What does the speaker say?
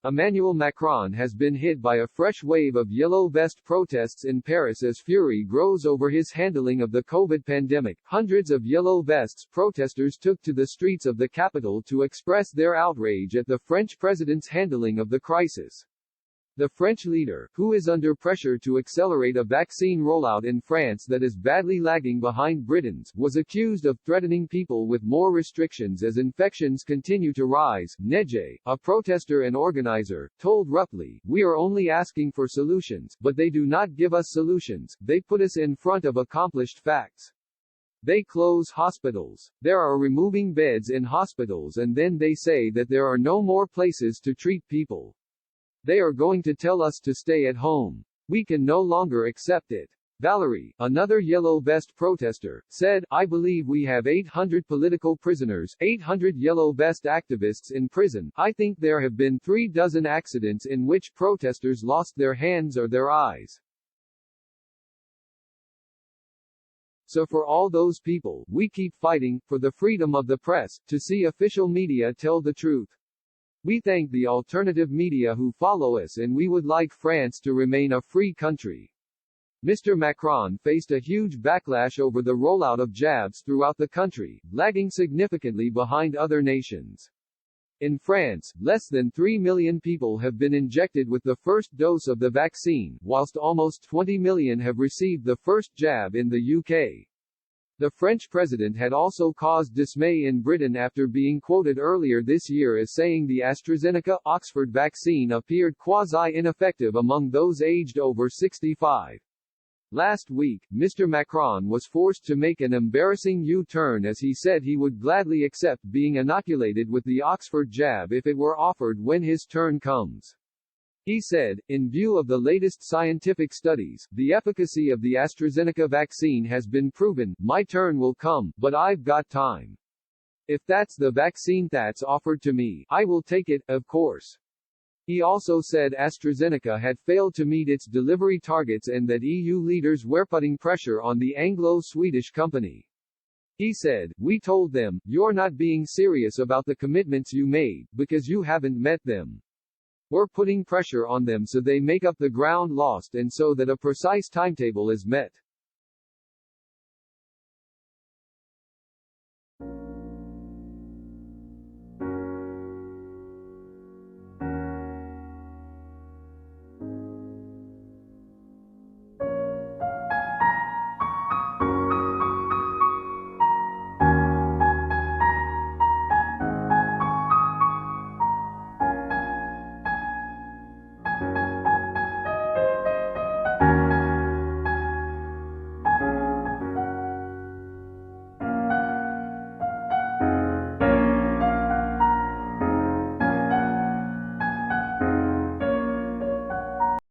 Emmanuel Macron has been hit by a fresh wave of yellow vest protests in Paris as fury grows over his handling of the COVID pandemic. Hundreds of yellow vests protesters took to the streets of the capital to express their outrage at the French president's handling of the crisis. The French leader, who is under pressure to accelerate a vaccine rollout in France that is badly lagging behind Britain's, was accused of threatening people with more restrictions as infections continue to rise. Neje, a protester and organizer, told roughly, "We are only asking for solutions, but they do not give us solutions, they put us in front of accomplished facts. They close hospitals. There are removing beds in hospitals and then they say that there are no more places to treat people. They are going to tell us to stay at home. We can no longer accept it." Valerie, another yellow vest protester, said, "I believe we have 800 political prisoners, 800 yellow vest activists in prison. I think there have been 3 dozen accidents in which protesters lost their hands or their eyes. So for all those people, we keep fighting, for the freedom of the press, to see official media tell the truth. We thank the alternative media who follow us and we would like France to remain a free country." Mr. Macron faced a huge backlash over the rollout of jabs throughout the country, lagging significantly behind other nations. In France, less than 3 million people have been injected with the first dose of the vaccine, whilst almost 20 million have received the first jab in the UK. The French president had also caused dismay in Britain after being quoted earlier this year as saying the AstraZeneca-Oxford vaccine appeared quasi-ineffective among those aged over 65. Last week, Mr. Macron was forced to make an embarrassing U-turn as he said he would gladly accept being inoculated with the Oxford jab if it were offered when his turn comes. He said, "In view of the latest scientific studies, the efficacy of the AstraZeneca vaccine has been proven. My turn will come, but I've got time. If that's the vaccine that's offered to me, I will take it, of course." He also said AstraZeneca had failed to meet its delivery targets and that EU leaders were putting pressure on the Anglo-Swedish company. He said, "We told them, you're not being serious about the commitments you made, because you haven't met them. We're putting pressure on them so they make up the ground lost and so that a precise timetable is met."